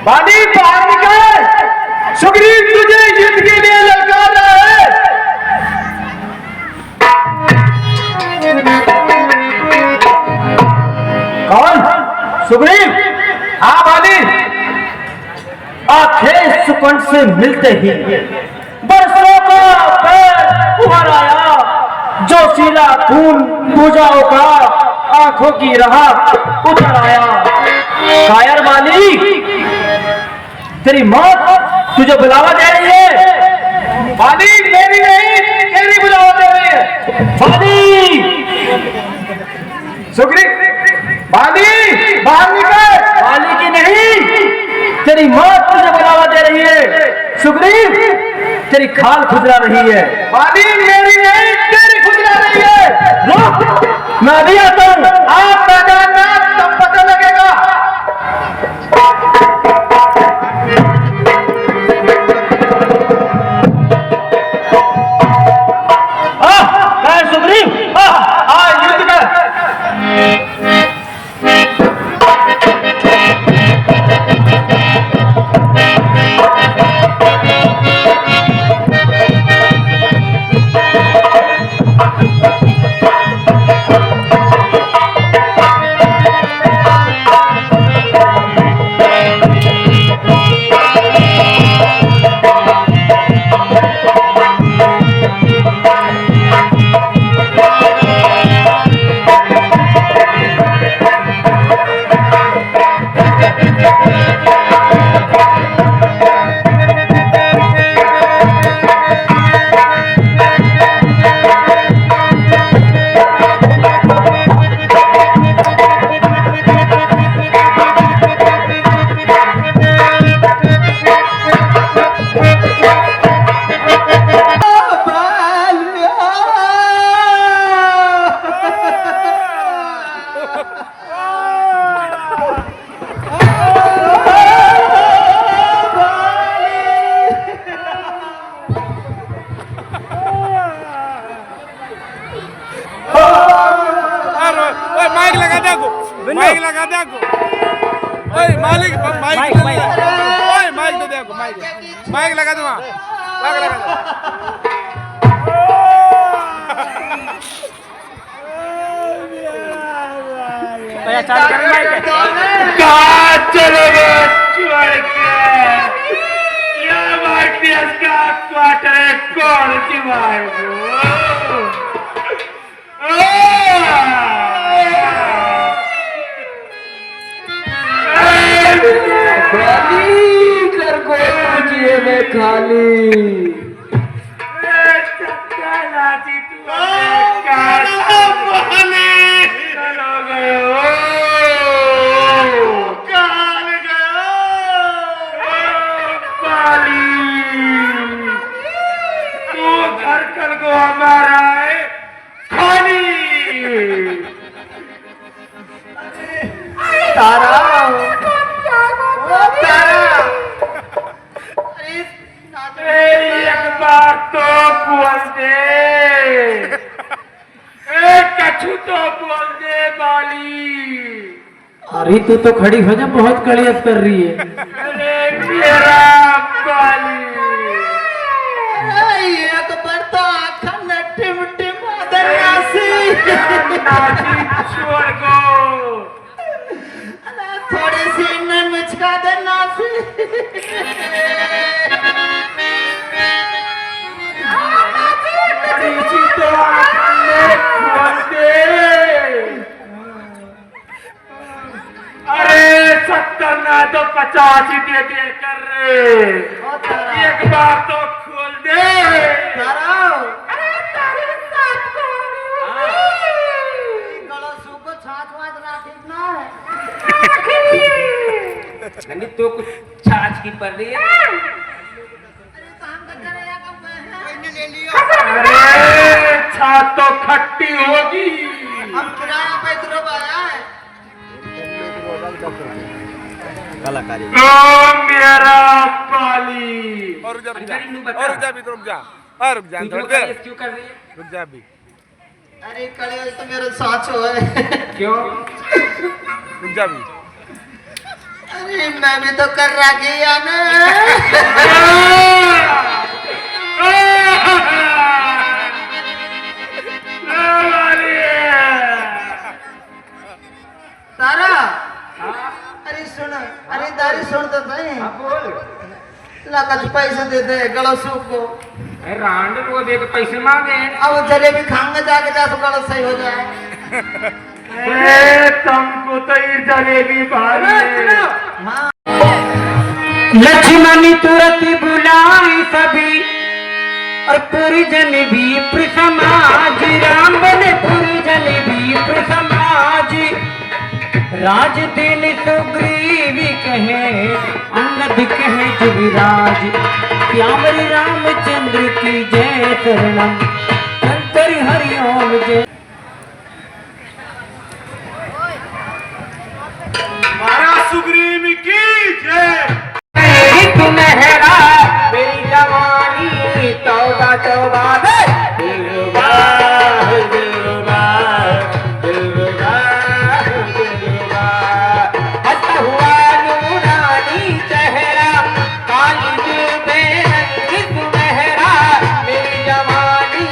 बाली बाहर निकल। सुग्रीव तुझे युद्ध के लिए ललकार रहा है। कौन? सुग्रीव? हाँ बाली। आंखें सुकंठ से मिलते ही बरसों का पैर उभर आया। जोशीला खून भुजाओं का आंखों की राह उतर आया। कायर बाली, तेरी मौत तुझे बुलावा दे रही है। बाली मेरी नहीं, तेरी बुलावा दे रही है। बाली, सुग्रीव, बाली बाहर निकल। बाली की नहीं, तेरी मौत तुझे बुलावा दे रही है। सुग्रीव, तेरी खाल खुजला रही है। बाली मेरी नहीं, तेरी खुजला रही है। रुक, मैं भी आता हूं। आप मैदान में तब पता लगेगा। सुग्रीव, युद्ध कर। माइक लगा दे को। ओए मालिक माइक ओए माइक दे दे को। माइक लगा दो। वहां लगा दो। भैया चालू कर माइक। कहां चले गए छोड़ के? ये मार्टियस का क्वार्टर है। कौन सी मार में खाली नाची तू घर कल को हमारा है खाली। तारा एक बार तो बोल दे। कछु तो बोल दे बाली। अरे तू तो खड़ी हो जा, बहुत कड़ियत कर रही है। अरे मेरा बाली, एक बार तो आँखा में टिम टिम नाची छोड़ को थोड़ी सी न मुझका दे नाची। तो अरे 70 ना तो 50 ही दे दे कर। एक बार तो खोल दे। अरे तारी साथ को गला सुको छाछ वाछ ना ठीक ना है। नहीं तो कुछ छाछ की पड़ रही है। अरे काम कर रहा है का मैं ले लियो। अरे छाछ तो खट्टी होगी। हम किराया पे इधर आया है। कलाकारी मेरा पाली। और रुक जा भी, रुक जा थोड़ी देर। क्यों कर रही है? रुक जा भी। अरे कले तो मेरे साथ हो है। क्यों? रुक जा भी। अरे मैं भी तो कर रहा गया ना। तारा अरे सुन, अरे दारी सुन तो सही। कुछ पैसे दे दे गला सूख को। रांड को देख पैसे मांगे। अब जलेबी खाऊंगा जाके जा तो गला सही हो जाए। तुमको तो ये जलेबी भारी है। हाँ लक्ष्मण तुरंत बुलाई सभी और पूरी जलेबी प्रसमाज। राम बने पूरी जलेबी प्रसमाज। राज दिल सुग्रीव कहे अंगद कहे जुविराज। श्यामरी रामचंद्र की जय शरणम शंकर हरिओम जय। महाराज सुग्रीव की जय। सुनहरा मेरी जवानी तौबा तौबा दिलरुबा दिलरुबा दिलरुबा दिलरुबा। हंसता हुआ नूरानी चेहरा काली दिल बेरंग सुनहरा मेरी जवानी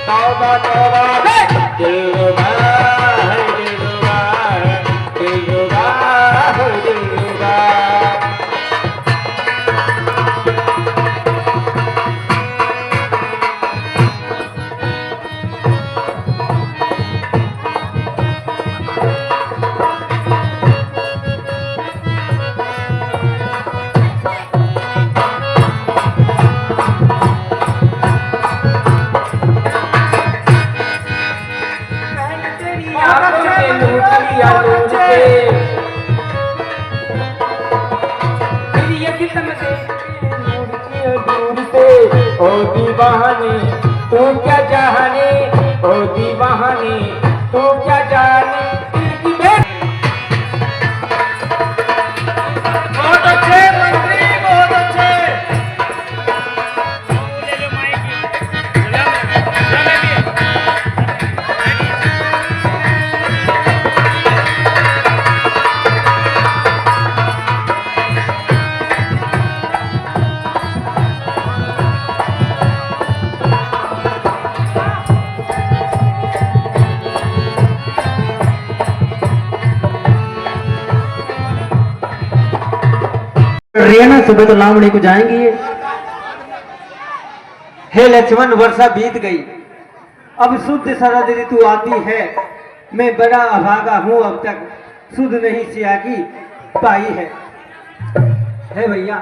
तौबा तौबा दिलरुबा दिलरुबा दिलरुबा दिलरुबा। ओ दीवाने तू क्या जाने, ओ दीवाने तू क्या जाने। बहुत अच्छे मंत्री, बहुत अच्छे। रियाना सुबह तो लावणी को जाएंगे। हे लक्ष्मण, वर्षा बीत गई, अब शुद्ध शरद ऋतु आती है। मैं बड़ा अभागा हूँ, अब तक शुद्ध नहीं सियागी पाई है। हे भैया,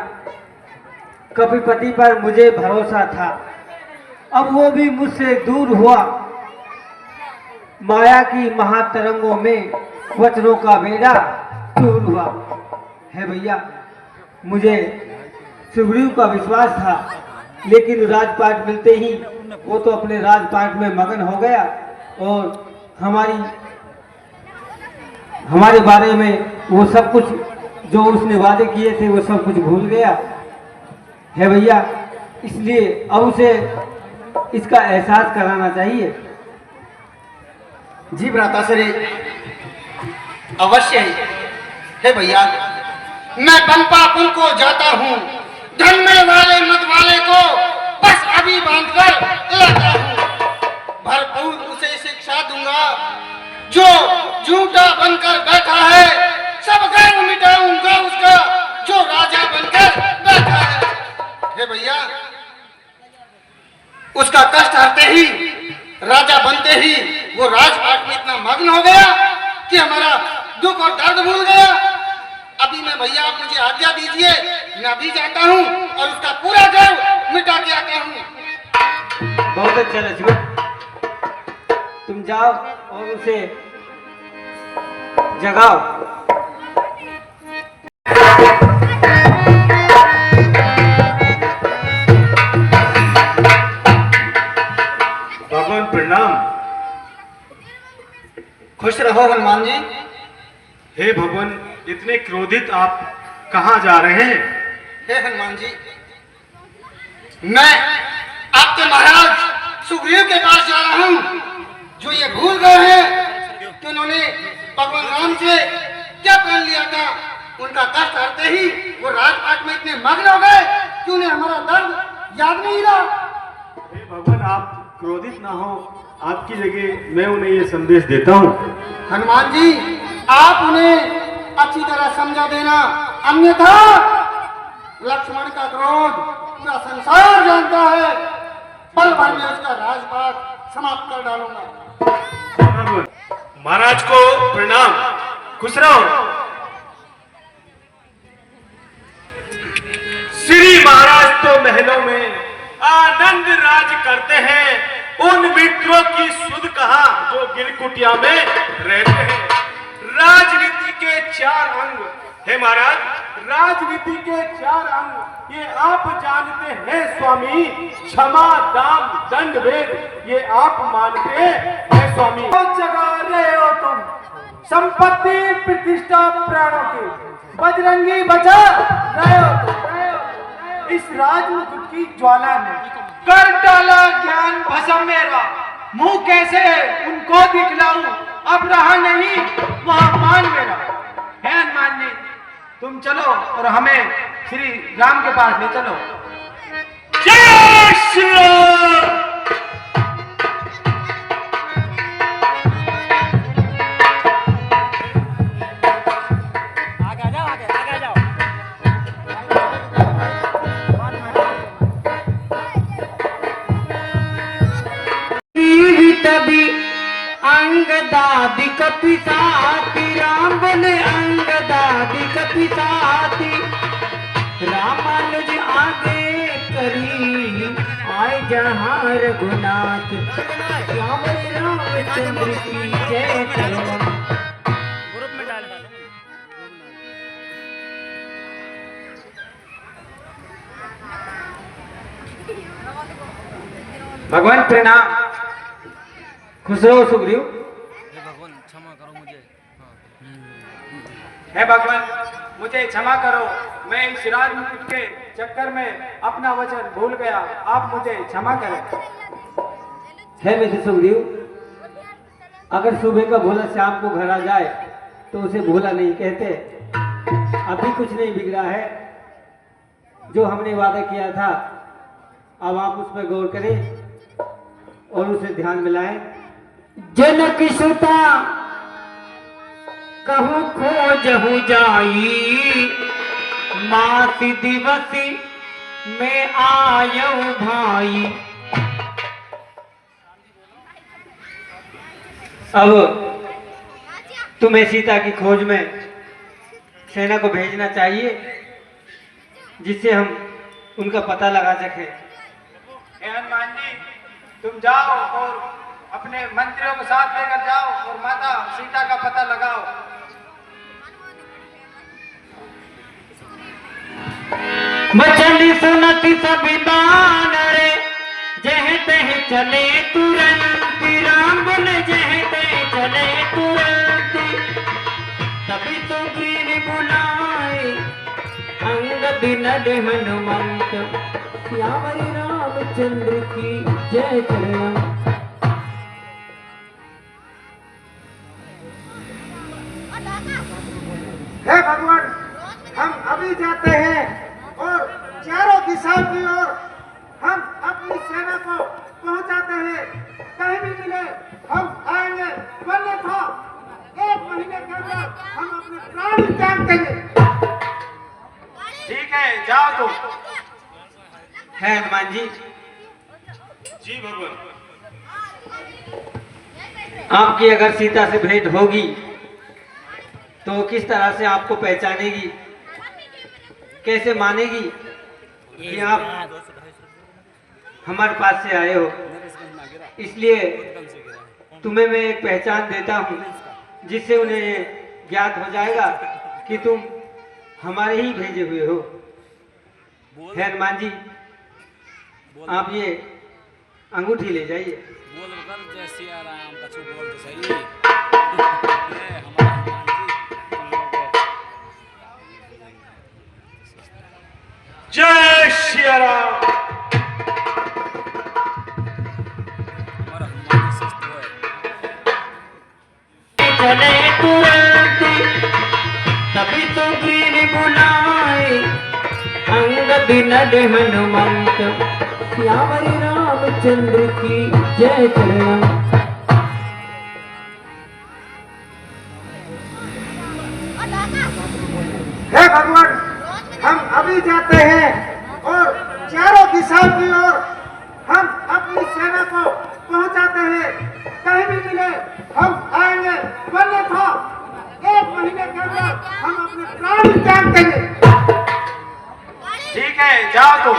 कपिपति पर मुझे भरोसा था, अब वो भी मुझसे दूर हुआ। माया की महातरंगों में वचनों का बेड़ा चूर हुआ। हे भैया, मुझे सुग्रीव का विश्वास था, लेकिन राजपाट मिलते ही वो तो अपने राजपाट में मगन हो गया और हमारे बारे में वो सब कुछ जो उसने वादे किए थे वो सब कुछ भूल गया है भैया। इसलिए अब उसे इसका एहसास कराना चाहिए। जी भ्राताश्री, अवश्य ही। हे भैया, मैं पंपापुर को जाता हूँ, धन में वाले मत वाले को बस अभी बांधकर लाता हूँ। भरपूर उसे शिक्षा दूंगा, जो झूठा बनकर बैठा है। सब गर्व मिटाऊंगा उसका, जो राजा बनकर बैठा है। हे भैया, उसका कष्ट हरते ही, राजा बनते ही वो राजपाट में इतना मग्न हो गया कि हमारा दुख और दर्द भूल गया। अभी मैं भैया, आप मुझे आज्ञा दीजिए, मैं भी जाता हूँ और उसका पूरा गर्व मिटा के आता हूँ। बहुत अच्छा लक्ष्मण, तुम जाओ और उसे जगाओ। भगवान प्रणाम। खुश रहो हनुमान जी। हे भगवान, इतने क्रोधित आप कहाँ जा रहे हैं? हे हनुमान जी, मैं आपके महाराज सुग्रीव के पास जा रहा हूँ, जो ये भूल गए हैं कि उन्होंने भगवान राम से क्या प्रण लिया था। उनका कष्ट हरते मग्न हो गए कि उन्हें हमारा दर्द याद नहीं रहा। हे भगवान, आप क्रोधित ना हो। आपकी जगह मैं उन्हें ये संदेश देता हूँ। हनुमान जी, आप उन्हें अच्छी तरह समझा देना, अन्यथा लक्ष्मण का क्रोध पूरा संसार जानता है। पल भर में उसका राजपाट समाप्त कर डालूंगा। महाराज को प्रणाम। खुश रहो। श्री महाराज तो महलों में आनंद राज करते हैं। उन मित्रों की सुध कहा जो गिरकुटिया में रहते हैं। राजनीति के 4 अंग है महाराज, राजनीति के 4 अंग ये आप जानते हैं स्वामी। क्षमा, दाम, दंड, भेद ये आप मानते हैं स्वामी। जगा रहे हो तुम संपत्ति, प्रतिष्ठा, प्राणों की, बजरंगी बचा रहे हो तुम। इस राजमुकुट की ज्वाला ने कर डाला ज्ञान भस्म मेरा। मुंह कैसे उनको दिखलाऊं, अब रहा नहीं वह मान मेरा। है हनुमान जी, तुम चलो और हमें श्री राम के पास ले चलो। जय श्री राम। तभी अंगदादी कपिसाती, राम बोले अंगदादी कपिसाती। रामानुज आगे करी आए जहाँ रघुनाथ, राम रामचंद्र की जय करो। भगवान प्रणाम। खुश रहो सुग्रीव। भगवान क्षमा करो मुझे। हे भगवान, मुझे क्षमा करो। मैं इस राजमुकुट के चक्कर में अपना वचन भूल गया, आप मुझे क्षमा करें। है मित्र सुग्रीव, अगर सुबह का भोला शाम को घर आ जाए तो उसे भोला नहीं कहते। अभी कुछ नहीं बिगड़ा है। जो हमने वादा किया था, अब आप उस पर गौर करें और उसे ध्यान में लाएं। जनक सुता कहूँ खोजहु जाई, मासी दिवसी में आयऊ भाई। अब तुम्हें सीता की खोज में सेना को भेजना चाहिए, जिससे हम उनका पता लगा सकें। हे हनुमान जी, तुम जाओ और अपने मंत्रियों को साथ लेकर जाओ और माता सीता का पता लगाओ। बचन सुनति सभी दान रे, जह तह चले तुरंत। राम बोले जह तह चले तुरंत। तभी सुग्रीव बुलाए अंगद नड हनुमंत, श्यामरि रामचंद्र की जय करो। हे भगवान, हम अभी जाते हैं और चारों दिशा की ओर हम अपनी सेना को पहुंचाते हैं। कहीं भी मिले हम आएंगे, वरना था 1 महीने के अंदर हम अपने प्राण त्याग देंगे। ठीक है, जाओ तुम। है हनुमान जी, जी भगवान। आपकी अगर सीता से भेंट होगी तो किस तरह से आपको पहचानेगी, कैसे मानेगी कि आप हमारे पास से आए हो। इसलिए तुम्हें मैं एक पहचान देता हूँ, जिससे उन्हें ये ज्ञात हो जाएगा कि तुम हमारे ही भेजे हुए हो। है हनुमान जी, आप ये अंगूठी ले जाइए। बोल कर जय सिया राम, कछु बोल तो सही। ये हमारा हनुमान जी। जय श्री राम। हमारा हनुमान जी सस्त है। चले तुरंत, तभी सुग्रीव बुलाए अंग नड नड हनुमंत श्याम रामचंद्र की जय चरण। हे भगवान, हम अभी जाते हैं और चारों दिशाओं की ओर हम अपनी सेना को पहुंचाते हैं। कहीं भी मिले हम आएंगे, वरना था 1 महीने के अंदर हम अपने प्राण त्याग देंगे। ठीक है, जाओ तुम।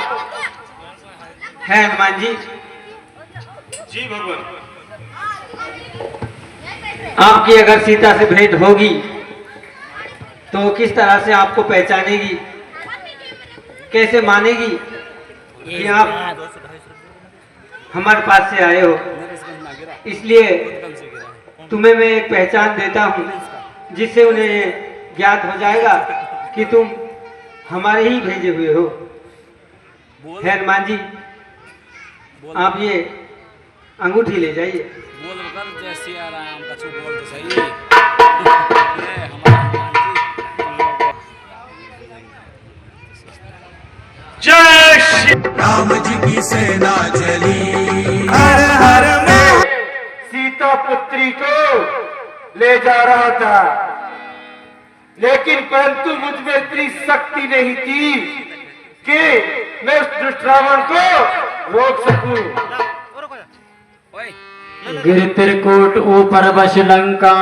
है हनुमान जी, जी भगवान। आपकी अगर सीता से भेंट होगी तो किस तरह से आपको पहचानेगी, कैसे मानेगी कि आप हमारे पास से आए हो। इसलिए तुम्हें मैं एक पहचान देता हूँ जिससे उन्हें ये ज्ञात हो जाएगा कि तुम हमारे ही भेजे हुए हो। है हनुमान जी, आप ये अंगूठी ले जाइए। जय सिया राम, कछु बोल तो सही। ये हमारा हनुमान जी। जय श्री राम जी की सेना चली, हर हर में सीता पुत्री को ले जा रहा था, लेकिन परंतु मुझ में इतनी शक्ति नहीं थी कि मैं उस दुष्ट रावण को रोक सकूं। गिर त्रिकूट ऊपर बस लंका,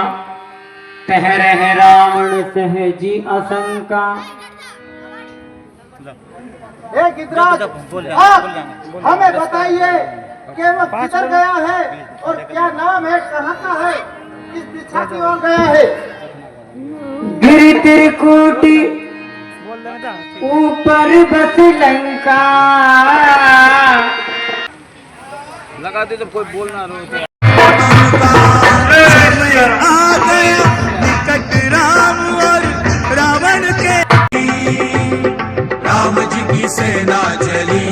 तह रहे रावण सहजी आशंका। हे गिरिराज, आप हमें बताइए कि वो किधर गया है और क्या नाम है, कहाँ का है, किस दिशा की ओर गया है। गिर त्रिकूट ऊपर बस लंका। लगा दे जब कोई बोलना रो। आ गया निकट राम और रावण के, राम जी की सेना चली,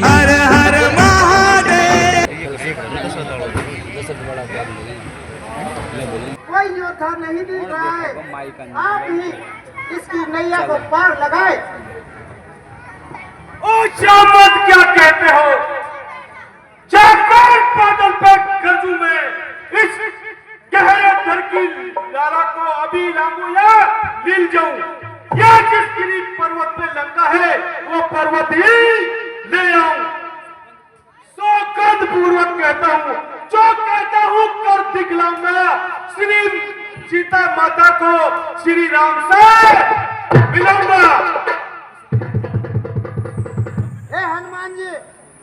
हर हर महादेव। कोई योद्धा नहीं दिख रहा है, आप ही इसकी नैया को पार लगाए। ऊंचा मत क्या कहते हो, जाकर बादल पे गरजू में इस गहरे दर की लाला को अभी लाऊं या मिल जाऊं, या जिस गिरी पर्वत पे लंका है वो पर्वत ही ले आऊं। सौगंध पूर्वक कहता हूं, जो कहता हूं कर दिखलाऊंगा। श्री सीता माता को श्री राम से मिलाऊंगा। हे हनुमान जी,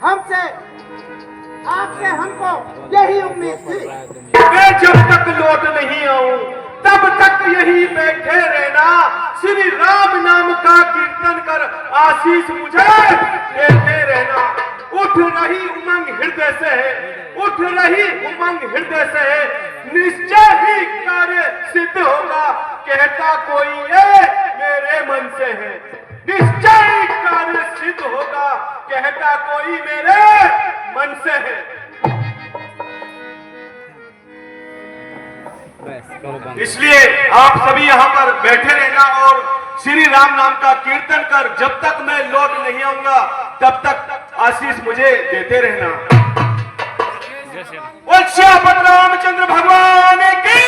हमसे आपसे हमको यही उम्मीद थी। मैं जब तक लौट नहीं आऊं तब तक यही बैठे रहना, श्री राम नाम का कीर्तन कर आशीष मुझे देते रहना। उठ रही उमंग हृदय से है, उठ रही उमंग हृदय से है, निश्चय ही कार्य सिद्ध होगा, कहता कोई ये मेरे मन से है। निश्चय ही कार्य सिद्ध होगा, कहता कोई मेरे मन से है। इसलिए आप सभी यहाँ पर बैठे रहना और श्री राम नाम का कीर्तन कर जब तक मैं लौट नहीं आऊंगा तब तक आशीष मुझे देते रहना। बोल श्याम रामचंद्र भगवान की